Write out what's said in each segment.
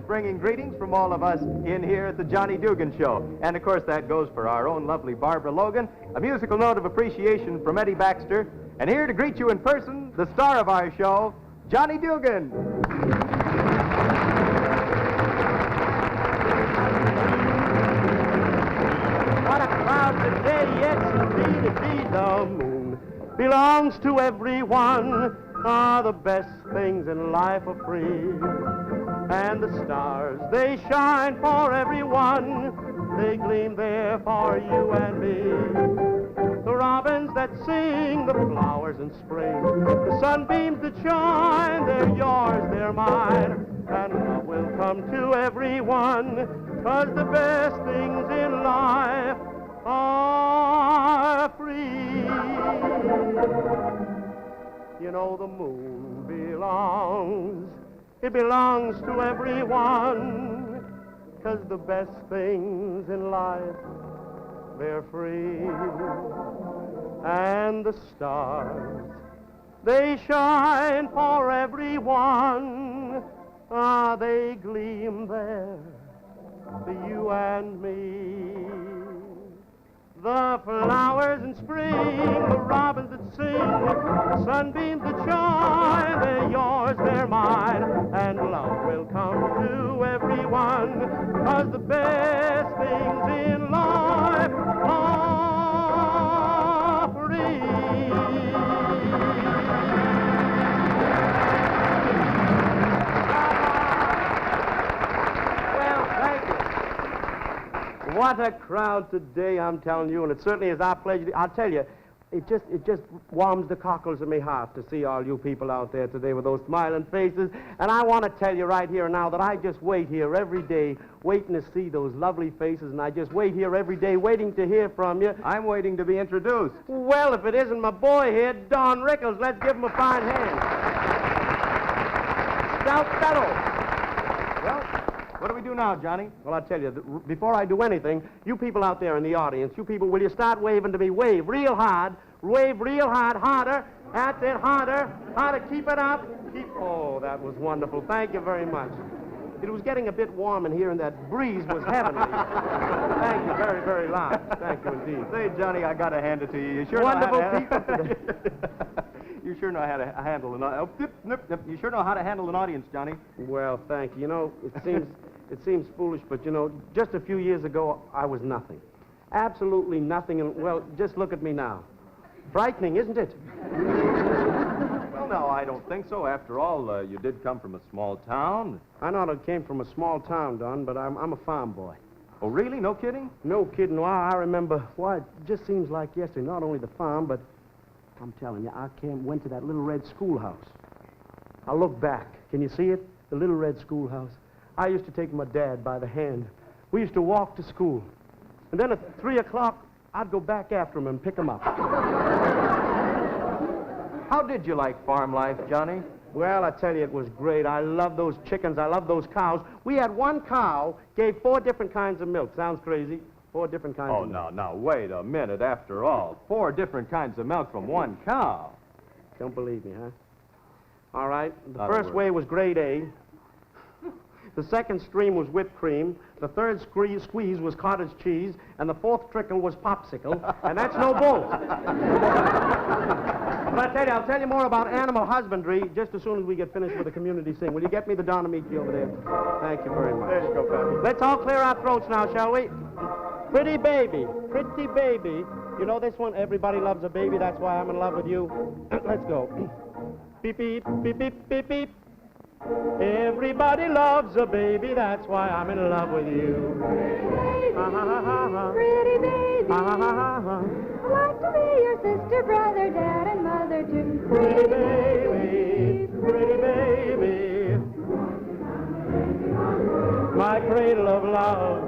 Bringing greetings from all of us in here at the Johnny Dugan Show. And of course that goes for our own lovely Barbara Logan. A musical note of appreciation from Eddie Baxter. And here to greet you in person, the star of our show, Johnny Dugan. What a crowd today, yes indeed, indeed. The moon belongs to everyone. Ah, the best things in life are free. And the stars, they shine for everyone. They gleam there for you and me. The robins that sing, the flowers in spring, the sunbeams that shine, they're yours, they're mine. And love will come to everyone, 'cause the best things in life are free. You know the moon it belongs to everyone, 'cause the best things in life, they're free. And the stars, they shine for everyone. Ah, they gleam there for you and me. The flowers in spring, the robins that sing, the sunbeams that shine, they're yours, they're mine, and love will come to everyone, 'cause the best things in life are free. Well, thank you. What a crowd today, I'm telling you, and it certainly is our pleasure. I'll tell you, it just warms the cockles of my heart to see all you people out there today with those smiling faces. And I want to tell you right here now that I just wait here every day, waiting to see those lovely faces, and I just wait here every day waiting to hear from you. I'm waiting to be introduced. Well, if it isn't my boy here, Don Rickles, let's give him a fine hand. Stout fellow. Well, what do we do now, Johnny? Well, I'll tell you, before I do anything, you people out there in the audience, you people, will you start waving to me? Wave real hard. Wave real hard, harder. That's it, harder. Harder, keep it up. Oh, that was wonderful. Thank you very much. It was getting a bit warm in here, and that breeze was heavenly. Thank you very, very loud. Thank you indeed. Say, Johnny, I got to hand it to you. You sure wonderful people today. You sure know how to handle an audience. You sure know how to handle an audience, Johnny. Well, thank you. You know, it seems foolish, but you know, just a few years ago, I was nothing. Absolutely nothing. And well, just look at me now. Frightening, isn't it? Well, no, I don't think so. After all, you did come from a small town. I know I came from a small town, Don, but I'm a farm boy. Oh, really? No kidding? No kidding. Well, I remember, why, it just seems like yesterday, not only the farm, but I'm telling you, I went to that little red schoolhouse. I look back. Can you see it? The little red schoolhouse. I used to take my dad by the hand. We used to walk to school. And then at 3 o'clock, I'd go back after him and pick him up. How did you like farm life, Johnny? Well, I tell you, it was great. I love those chickens. I love those cows. We had one cow, gave 4 different kinds of milk. Sounds crazy. 4 different kinds of milk. Oh, now, wait a minute. After all, 4 different kinds of milk from one cow. Don't believe me, huh? All right. The first way was grade A. The second stream was whipped cream. The third squeeze was cottage cheese. And the 4th trickle was popsicle. And that's no bull. But I'll tell you more about animal husbandry just as soon as we get finished with the community sing. Will you get me the Donamiki over there? Thank you very much. There you go, Pappy. Let's all clear our throats now, shall we? Pretty baby, pretty baby. You know this one? Everybody loves a baby. That's why I'm in love with you. Let's go. Beep, beep, beep, beep, beep, beep. Everybody loves a baby. That's why I'm in love with you. Pretty baby, I'd like to be your sister, brother, dad, and mother too. Pretty baby, pretty baby, my cradle of love.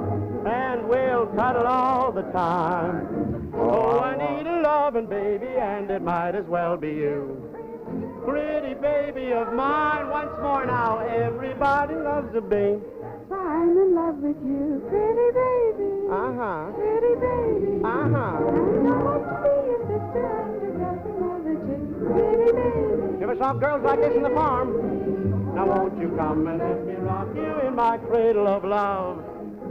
the time. Oh, I need a loving baby, and it might as well be you. Pretty baby of mine, once more now, everybody loves a baby. I'm in love with you, pretty baby. Uh-huh. Pretty baby. Uh-huh. And I want to be your sister and your brother, mother, too. Pretty baby. Give us some girls like this in the farm. Now won't you come and let me rock you in my cradle of love,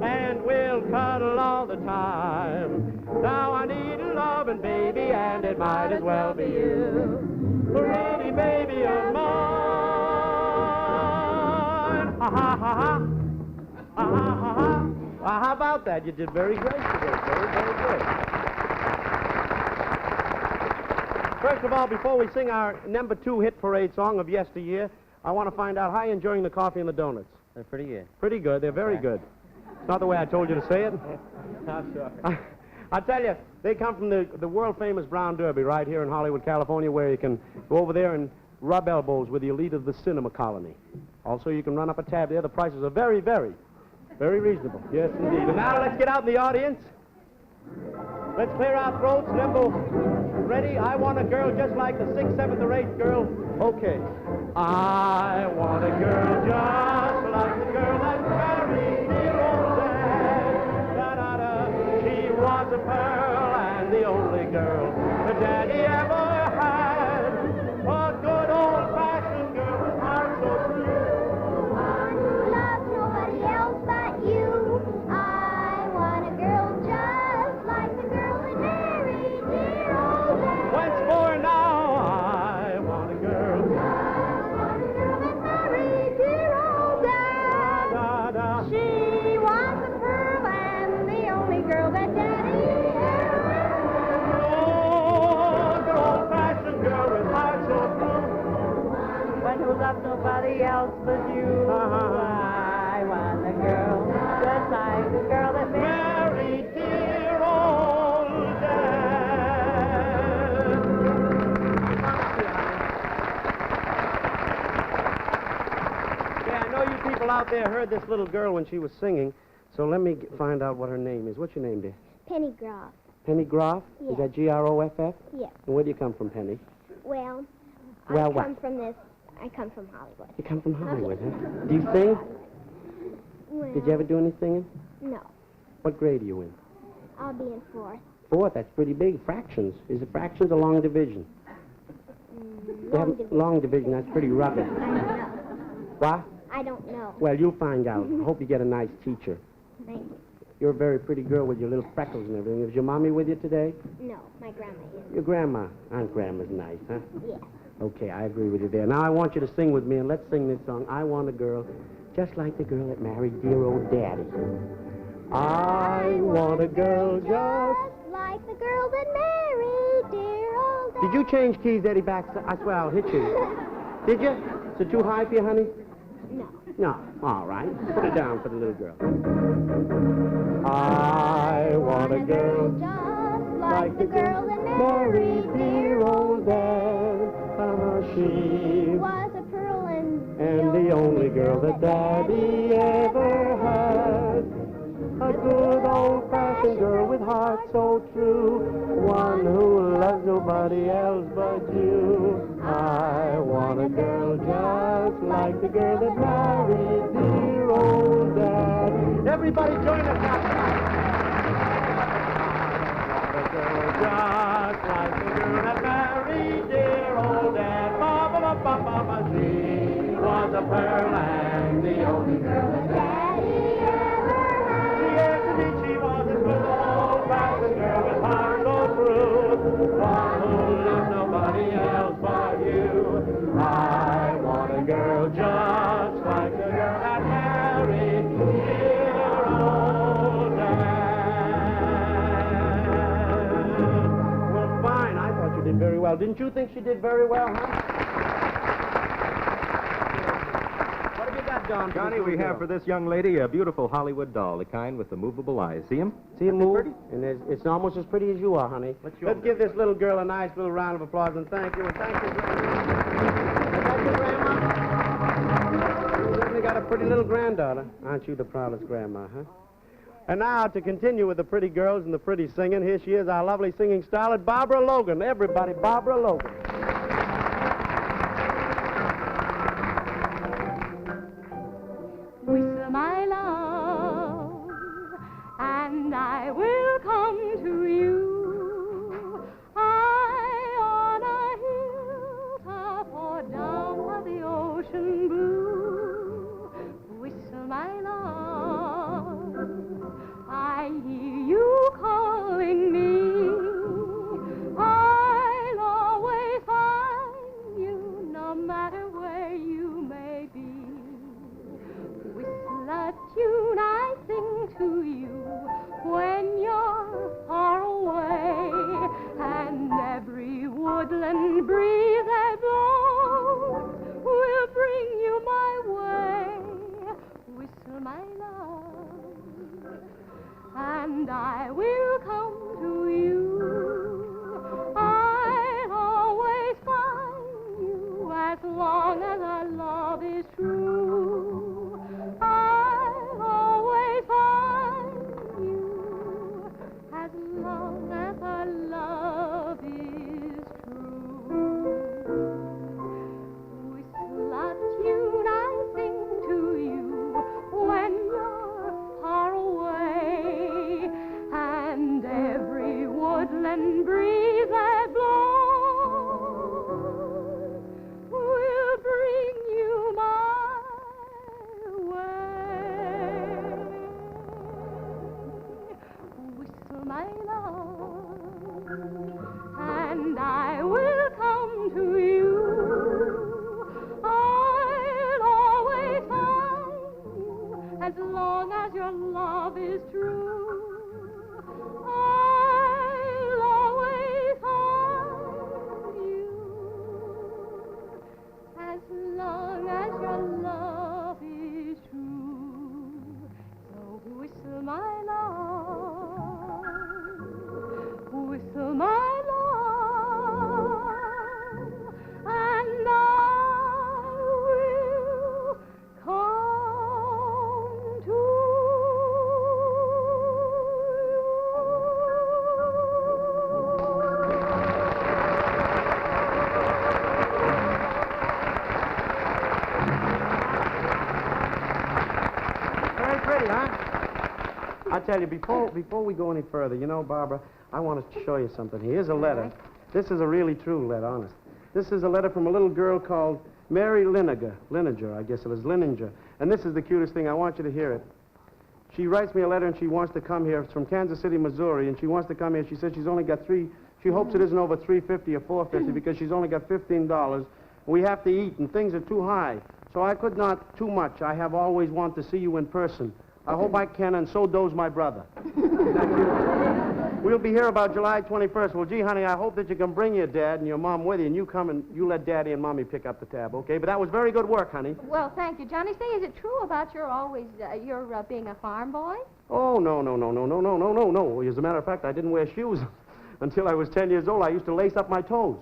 and we'll cuddle all the time. Now I need a loving baby, and it might as well be you. Pretty baby of mine. Ha ha ha ha. Ha ha ha ha. How about that? You did very great today. Very, very good. First of all, before we sing our number 2 hit parade song of yesteryear, I want to find out how you're enjoying the coffee and the donuts. They're pretty good. Pretty good. They're very good. It's not the way I told you to say it. I'm sorry. I tell you, they come from the world-famous Brown Derby right here in Hollywood, California, where you can go over there and rub elbows with the elite of the cinema colony. Also, you can run up a tab there. The prices are very, very, very reasonable. Yes, indeed. And now let's get out in the audience. Let's clear our throats. Nimble. Ready? I want a girl just like the 6th, 7th, or 8th girl. Okay. I want a girl just like the girl that married dear old dad. Da-da-da. She was a pearl and the only girl that Daddy ever had. A good old-fashioned girl with heart so true. One who loves nobody else but you. I want a girl just like the girl that married dear old dad. Once more now, I want a girl. Da-da. She was a pearl and the only girl that Daddy ever had. Oh, good old-fashioned girl with heart so true. One who loves nobody else but you. I want a girl just like the girl that Mary, dear old dad. Yeah, I know you people out there heard this little girl when she was singing, so let me find out what her name is. What's your name, dear? Penny Groff. Penny Groff? Yes. Is that Groff? Yes. And where do you come from, Penny? Well, Well, I what? come from Hollywood. You come from Hollywood, huh? Do you sing? Well, Did you ever do any singing? No. What grade are you in? I'll be in 4th. 4th, that's pretty big. Fractions. Is it fractions or long division? Long division, that's pretty rugged. I don't know. What? I don't know. Well, you'll find out. I hope you get a nice teacher. Thank you. You're a very pretty girl with your little freckles and everything. Is your mommy with you today? No, my grandma is. Your grandma. Aunt Grandma's nice, huh? Yeah. Okay, I agree with you there. Now I want you to sing with me, and let's sing this song. I want a girl just like the girl that married dear old Daddy. I want a girl just... like the girl that married dear old dad. Did you change keys, Eddie Baxter? I swear I'll hit you. Did you? Is it too high for you, honey? No. No. All right. Put it down for the little girl. I want a girl just like the girl that married dear old dad. She was a pearl and the only girl that Daddy ever had. A good old-fashioned girl with heart so true, one who loves nobody else but you. I want a girl just like the girl that married dear old dad. Everybody join us now. A girl just like the girl that married dear old dad. Ba-ba-ba-ba-ba-ba. She was a pearl and the only girl that Daddy ever had. Yes, indeed, she was a good old-fashioned girl with heart so true, one who loved nobody else but you. I want a girl just like the girl that married dear old dad. Well, fine. I thought you did very well. Didn't you think she did very well, huh? What have you got, Don? Johnny, we have for this young lady a beautiful Hollywood doll, the kind with the movable eyes. See him? See him move? And it's almost as pretty as you are, honey. Let's give this little girl a nice little round of applause and thank you. And thank you, Grandma. Is that your grandma? You certainly got a pretty little granddaughter. Aren't you the proudest grandma, huh? And now, to continue with the pretty girls and the pretty singing, here she is, our lovely singing starlet, Barbara Logan. Everybody, Barbara Logan. Whistle, my love, and I will come to you. High on a hilltop or down by the ocean blue. Whistle, my love, I hear you calling me. I'll always find you, no matter where you may be. Whistle a tune I sing to you when you're far away, and every woodland breeze that blows will bring you my way. Whistle, my love, and I will come to you. I'll always find you as long as our love is true. I'll always find you as long as our love is true. Whistle a tune I sing to you when you're far away, and every woodland breeze that blows will bring you my way. Whistle, my love, and I will come to you. I'll always find you as long as your love is true. I'll always find you as long as your love is true. So whistle, my love, whistle, my love, and I will come to Very pretty, huh? I tell you, before we go any further, you know, Barbara, I want to show you something. Here's a letter. This is a really true letter, honest. This is a letter from a little girl called Mary Lineger, I guess it is, Lininger. And this is the cutest thing. I want you to hear it. She writes me a letter and she wants to come here. It's from Kansas City, Missouri, and she wants to come here. She says she's only got she hopes it isn't over $3.50 or $4.50 because she's only got $15. We have to eat and things are too high. So I could not too much. I have always wanted to see you in person. I hope I can, and so does my brother. We'll be here about July 21st. Well, gee, honey, I hope that you can bring your dad and your mom with you, and you come and you let Daddy and Mommy pick up the tab, okay? But that was very good work, honey. Well, thank you, Johnny. Say, is it true about your being a farm boy? Oh, no. As a matter of fact, I didn't wear shoes until I was 10 years old. I used to lace up my toes.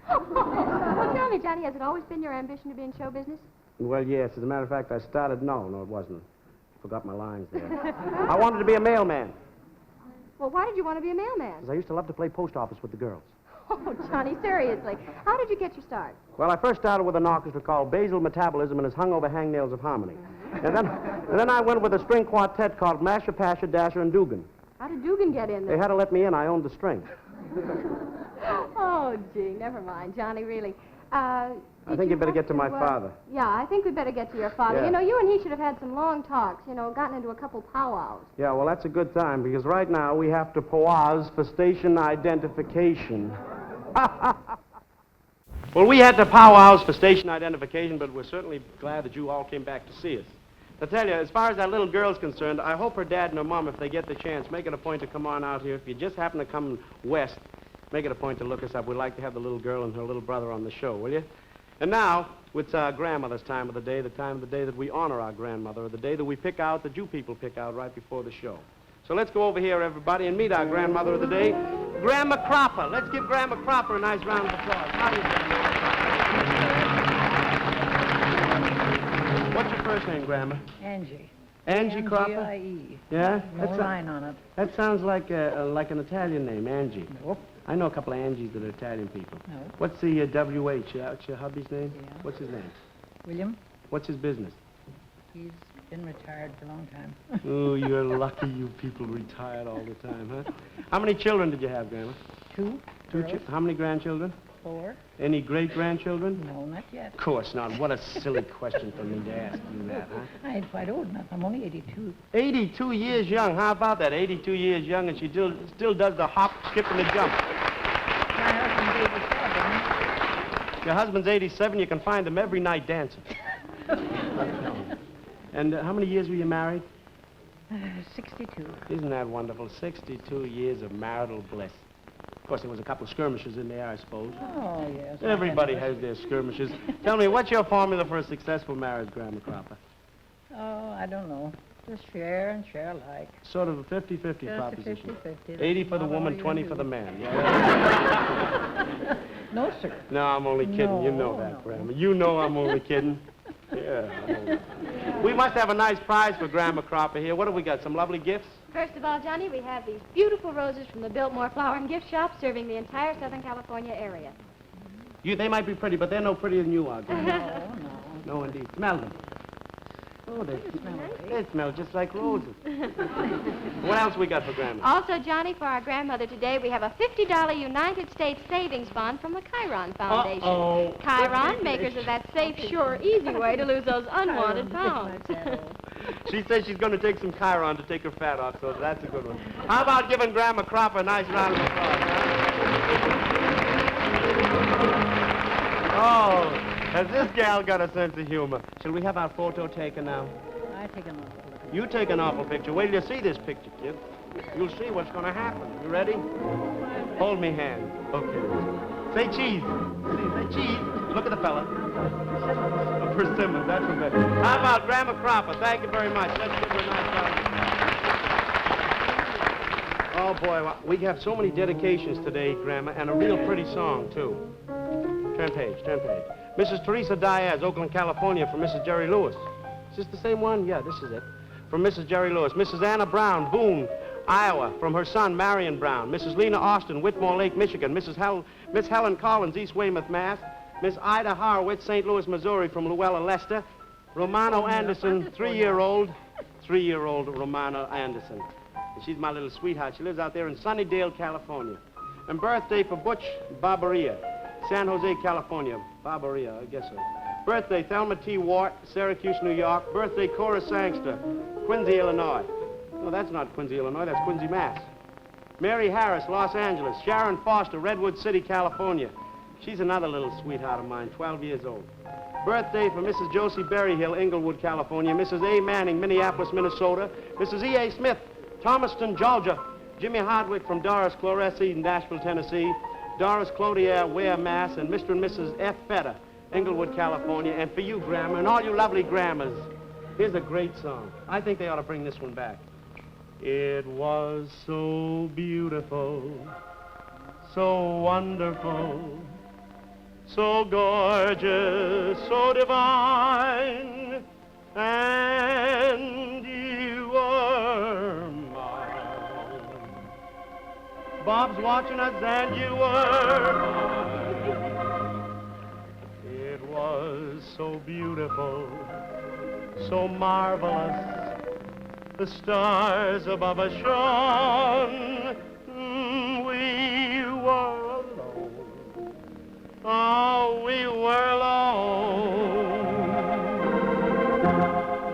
Well, tell me, Johnny, has it always been your ambition to be in show business? Well, yes. As a matter of fact, I started... No, it wasn't. Forgot my lines there. I wanted to be a mailman. Well, why did you want to be a mailman? Because I used to love to play post office with the girls. Oh, Johnny, seriously. How did you get your start? Well, I first started with an orchestra called Basal Metabolism and his hung-over hangnails of harmony. And then I went with a string quartet called Masher, Pasher, Dasher, and Dugan. How did Dugan get in They there? had to let me in. I owned the string. Oh, gee, never mind, Johnny, really. I think you better get to my father. Yeah, I think we better get to your father. Yeah. You know, you and he should have had some long talks, gotten into a couple powwows. Yeah, well, that's a good time, because right now we have to pause for station identification. Well, we had to powwows for station identification, but we're certainly glad that you all came back to see us. I tell you, as far as that little girl's concerned, I hope her dad and her mom, if they get the chance, make it a point to come on out here. If you just happen to come west, make it a point to look us up. We'd like to have the little girl and her little brother on the show, will you? And now, it's our grandmother's time of the day, the time of the day that we honor our grandmother, or the day that we pick out, that you people pick out right before the show. So let's go over here, everybody, and meet our grandmother of the day, Grandma Cropper. Let's give Grandma Cropper a nice round of applause. How do you do? What's your first name, Grandma? Angie. Angie Cropper? A-N-G-I-E. Yeah? No line on it. That sounds like an Italian name, Angie. Nope. I know a couple of Angies that are Italian people. No. What's the W.H.? What's your hubby's name? Yeah. What's his name? William, What's his business? he's been retired for a long time. Oh, you're lucky you people retired all the time, huh? How many children did you have, Grandma? Two girls, How many grandchildren? 4. Any great-grandchildren? No, not yet. Of course not. What a silly question for me to ask you that, huh? I ain't quite old enough. I'm only 82. 82 years young. How about that? 82 years young, and she still does the hop, skip, and the jump. My husband's 87. Your husband's 87. You can find him every night dancing. And how many years were you married? 62. Isn't that wonderful? 62 years of marital bliss. Of course, there was a couple of skirmishes in there, I suppose. Oh, yes. Everybody has their skirmishes. Tell me, what's your formula for a successful marriage, Grandma Cropper? Oh, I don't know. Just share and share alike. Sort of a 50-50 Just a proposition. 50-50. 80 for the Not woman, all you 20 do. for the man. Yeah. No, sir. No, I'm only kidding. You know No, that, no. Grandma. You know I'm only kidding. Yeah. We must have a nice prize for Grandma Cropper here. What have we got? Some lovely gifts? First of all, Johnny, we have these beautiful roses from the Biltmore Flower and Gift Shop serving the entire Southern California area. They might be pretty, but they're no prettier than you are, Grandma. No, no. No, indeed. Smell them. Oh, they smell just like roses. What else we got for Grandma? Also, Johnny, for our grandmother today, we have a $50 United States savings bond from the Chiron Foundation. Uh-oh. Chiron, makers of that safe, sure, easy way to lose those unwanted pounds. She says she's going to take some Chiron to take her fat off, so that's a good one. How about giving Grandma Cropper a nice round of applause? Huh? Oh, has this gal got a sense of humor? Shall we have our photo taken now? I take an awful look. You take an awful picture. Wait till you see this picture, kid. You'll see what's going to happen. You ready? Hold me hand. Okay. Say cheese. Say cheese. Look at the fella. A persimmon. That's a bit. How about Grandma Cropper? Thank you very much. Let's give her a nice round. Oh, boy. We have so many dedications today, Grandma, and a real pretty song, too. Turn page. Mrs. Teresa Diaz, Oakland, California, for Mrs. Jerry Lewis. Is this the same one? Yeah, this is it. From Mrs. Jerry Lewis. Mrs. Anna Brown, Boone, Iowa, from her son, Marion Brown. Mrs. Lena Austin, Whitmore Lake, Michigan. Miss Helen Collins, East Weymouth, Mass. Miss Ida Horowitz, St. Louis, Missouri, from Luella, Leicester. Romano Anderson, 3-year-old Romano Anderson. And she's my little sweetheart. She lives out there in Sunnydale, California. And birthday for Butch Barberia, San Jose, California. Barberia, I guess so. Birthday, Thelma T. Wart, Syracuse, New York. Birthday, Cora Sangster, Quincy, Illinois. No, that's not Quincy, Illinois. That's Quincy, Mass. Mary Harris, Los Angeles. Sharon Foster, Redwood City, California. She's another little sweetheart of mine, 12 years old. Birthday for Mrs. Josie Berryhill, Inglewood, California. Mrs. A. Manning, Minneapolis, Minnesota. Mrs. E. A. Smith, Thomaston, Georgia. Jimmy Hardwick from Doris Cloresi, Nashville, Tennessee. Doris Clodier, Ware, Mass. And Mr. and Mrs. F. Feder, Inglewood, California. And for you, Grandma, and all you lovely grandmas, here's a great song. I think they ought to bring this one back. It was so beautiful, so wonderful, so gorgeous, so divine, and you were mine. Bob's watching us, and you were mine. It was so beautiful, so marvelous, the stars above us shone. We were alone. Oh, we were alone.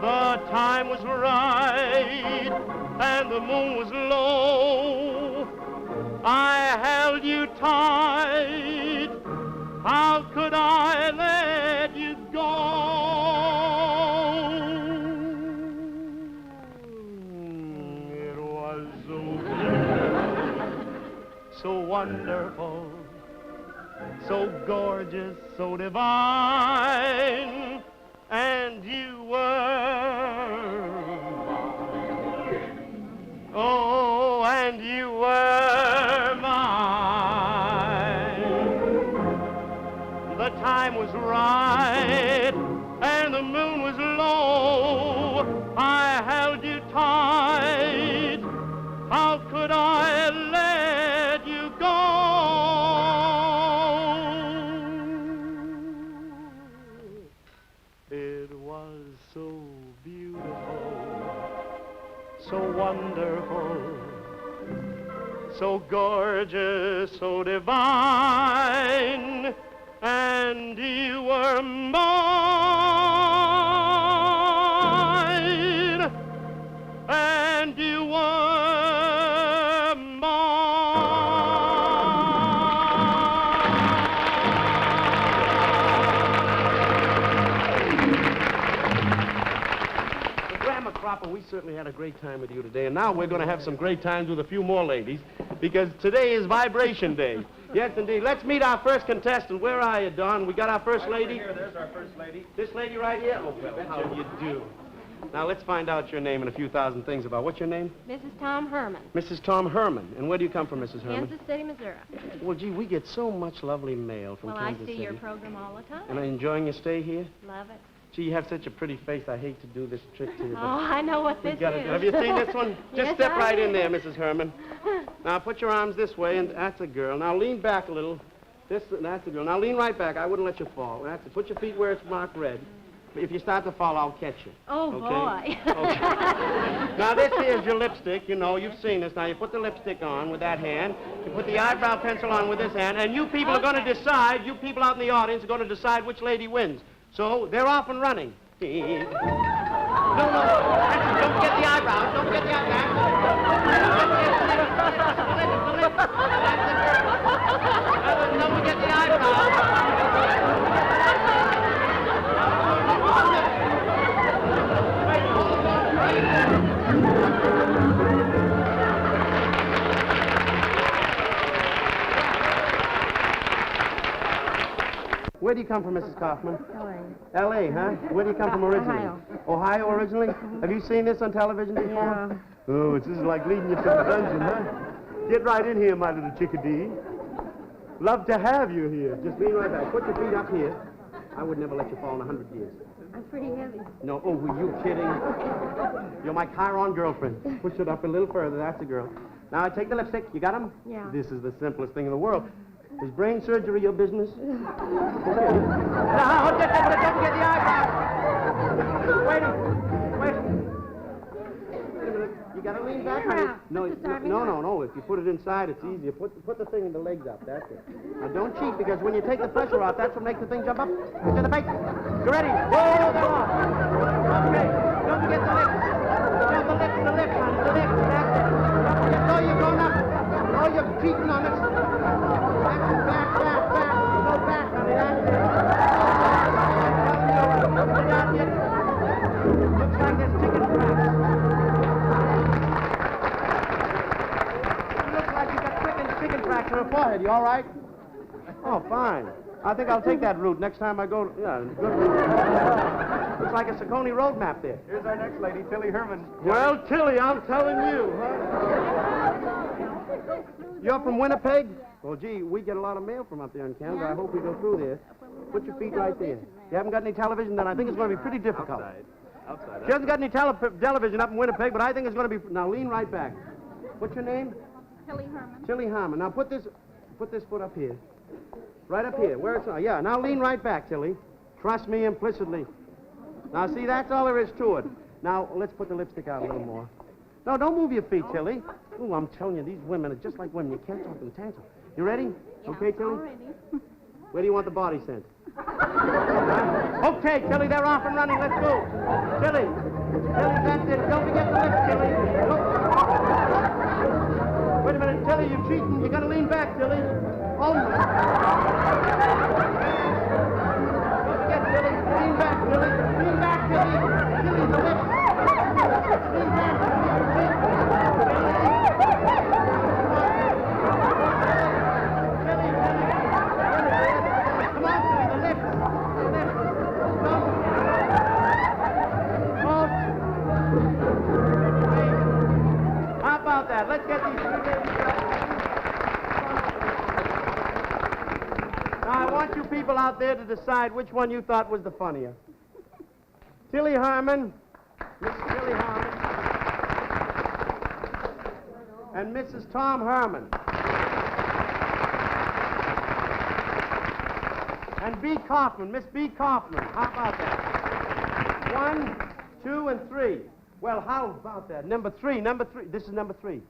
The time was right, and the moon was low. I held you tight. How could I let you go? So wonderful, so gorgeous, so divine, and you were mine. Oh, and you were mine. The time was right, and the moon was low. I held you tight. How could I let you go? It was so beautiful, so wonderful, so gorgeous, so divine, and you were mine, and you were mine. Well, Grandma Cropper, we certainly had a great time with you today, and now we're going to have some great times with a few more ladies, because today is Vibration Day. Yes, indeed. Let's meet our first contestant. Where are you, Don? We got our first lady? Here, there's our first lady. This lady right here? Oh, well, how do you do? Now, let's find out your name and a few thousand things about. What's your name? Mrs. Tom Herman, Mrs. Tom Herman. And where do you come from, Mrs. Herman? Kansas City, Missouri. Well, gee, we get so much lovely mail from Well, Kansas I see City. your program all the time. And are you enjoying your stay here? Love it. Gee, you have such a pretty face. I hate to do this trick to you. Oh, I know what We this gotta is. do- Have you seen this one? Just Yes, step I right in have. there, Mrs. Herman. Now, put your arms this way, and that's a girl. Now, lean back a little. That's a girl. Now, lean right back. I wouldn't let you fall. That's it. Put your feet where it's marked red. If you start to fall, I'll catch you. Oh, Okay? boy. Okay. Now, this here's your lipstick. You know, you've seen this. Now, you put the lipstick on with that hand. You put the eyebrow pencil on with this hand. And you people are going to decide, you people out in the audience are going to decide which lady wins. So, they're off and running. No, don't forget the eyebrows. Don't forget the eyebrows. Don't forget the eyebrows. Where do you come from, Mrs. Kaufman? L.A., huh? Where do you come from originally? Ohio. Ohio originally? Have you seen this on television before? Yeah. Oh, this is like leading you to the dungeon, huh? Get right in here, my little chickadee. Love to have you here. Just lean right back. Put your feet up here. I would never let you fall in 100 years. I'm pretty heavy. No, oh, were you kidding? You're my Chiron girlfriend. Push it up a little further. That's the girl. Now, take the lipstick. You got him? Yeah. This is the simplest thing in the world. Is brain surgery your business? Now, don't forget the eyebrow. Wait a minute. You gotta lean back. Yeah. No, Just start me no. If you put it inside, it's easier. Put the thing in the legs up. That's it. Now, don't cheat, because when you take the pressure off, that's what makes the thing jump up to the bait. You ready? Whoa, they're off. Okay. Don't forget the lips. No, the lips, honey. The lips. That's it. Don't forget. No, you're going up. Oh, you're cheating on us. Back. Go back, honey. That's it. Not yet. Looks like there's chicken tracks. Looks like you got chicken tracks on her forehead. You all right? Oh, fine. I think I'll take that route next time I go. Yeah, good route. Looks like a Saucony road map there. Here's our next lady, Tilly Herman. Well, Tilly, I'm telling you, huh? You're from Winnipeg? Well, gee, we get a lot of mail from up there in Canada. I hope we go through there. Put your feet right there. You haven't got any television, then I think it's going to be pretty difficult. Outside. She hasn't got any television up in Winnipeg, but I think it's going to be... Now, lean right back. What's your name? Tilly Herman. Tilly Harmon. Now, put this foot up here. Right up here. Where it's... Yeah, now lean right back, Tilly. Trust me implicitly. Now, see, that's all there is to it. Now, let's put the lipstick out a little more. No, don't move your feet, Tilly. Ooh, I'm telling you, these women are just like women. You can't talk them tantrums. You ready? Yeah, Okay, Tilly? already. Where do you want the body sent? Okay, Tilly, they're off and running. Let's go. Tilly, that's it. Don't forget the lips, Tilly. Look. Wait a minute, Tilly, you're cheating. You got to lean back, Tilly. Oh, my. Don't forget, Tilly. Lean back, Tilly. Lean back, Tilly. Tilly, the lips. Lean back, Tilly. Come on, Tilly, the lips. The lips. No. How about that? Let's get these three ladies out. Now, I want you people out there to decide which one you thought was the funnier. Tilly Herman, Miss Tilly Billy Harmon. And Mrs. Tom Herman. And B. Kaufman, Miss B. Kaufman. How about that? 1, 2, and 3. Well, how about that? Number three. This is number 3.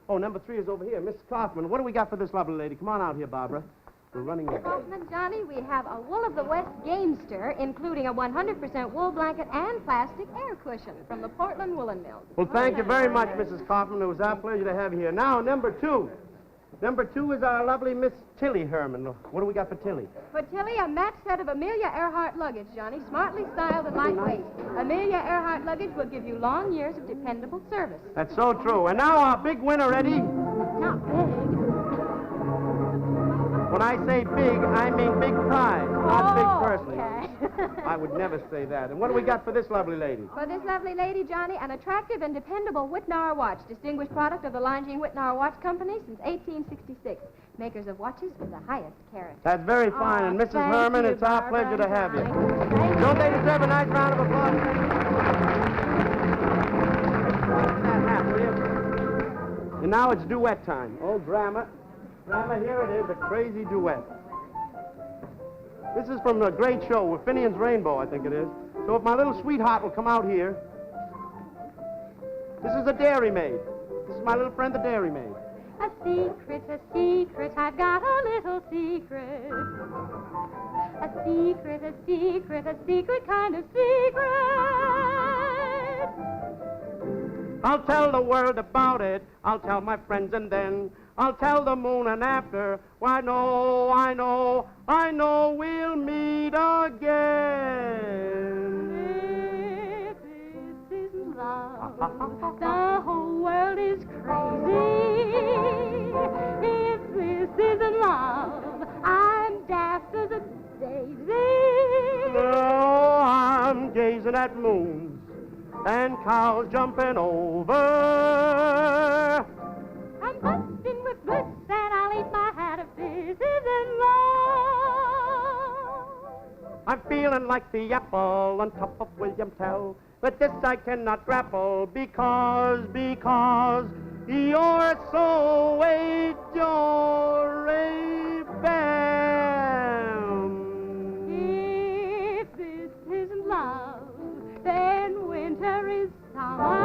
Oh, number 3 is over here. Mrs. Kaufman, what do we got for this lovely lady? Come on out here, Barbara. We're running late. Kaufman, Johnny, we have a Wool of the West gamester, including a 100% wool blanket and plastic air cushion from the Portland Woolen Mills. Well, thank you very much, Mrs. Kaufman. It was our pleasure to have you here. Now, number 2. Number 2 is our lovely Miss Tilly Herman. What do we got for Tilly? For Tilly, a match set of Amelia Earhart luggage, Johnny, smartly styled and lightweight. Amelia Earhart luggage will give you long years of dependable service. That's so true. And now our big winner, Eddie. Not big. When I say big, I mean big prize, not big personally. Okay. I would never say that. And what do we got for this lovely lady? For this lovely lady, Johnny, an attractive and dependable Whitnauer watch, distinguished product of the Longines Whitnauer Watch Company since 1866. Makers of watches with the highest character. That's very fine. And Mrs. thank Herman, you, it's our Barbara. pleasure to have you. Thank Don't you. they deserve a nice round of applause? That hat, will you? And now it's duet time. Oh, drama. Drama, here it is, a Crazy Duet. This is from a great show with Finian's Rainbow, I think it is. So if my little sweetheart will come out here. This is a Dairy Maid. This is my little friend, the Dairy Maid. A secret, I've got a little secret. A secret kind of secret. I'll tell the world about it. I'll tell my friends and then I'll tell the moon and after. I know we'll meet again. If this isn't love, the whole world is crazy. If this isn't love, I'm daft as a daisy. Oh, I'm gazing at moons and cows jumping over. I'm busting with bliss and I'll eat my hat if this isn't love. I'm feeling like the apple on top of William Tell. But this I cannot grapple because you're so adorable. If this isn't love, then winter is summer.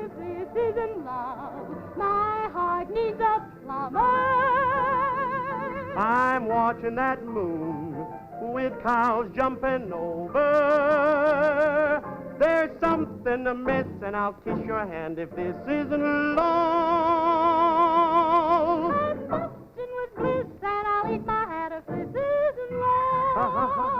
If this isn't love, my heart needs a plumber. I'm watching that moon with cows jumping over. There's something amiss, and I'll kiss your hand if this isn't love. I'm busting with bliss, and I'll eat my hat if this isn't love.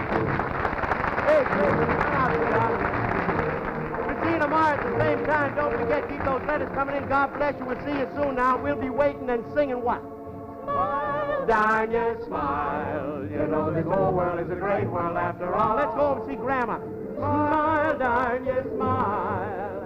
Hey, Crazy, come out here, darling. We'll see you tomorrow at the same time. Don't forget, keep those letters coming in. God bless you. We'll see you soon now. We'll be waiting and singing what? Smile, Darn you, smile. You know this whole world is a great world after all. Let's go and see Grandma. Smile, darn you, smile.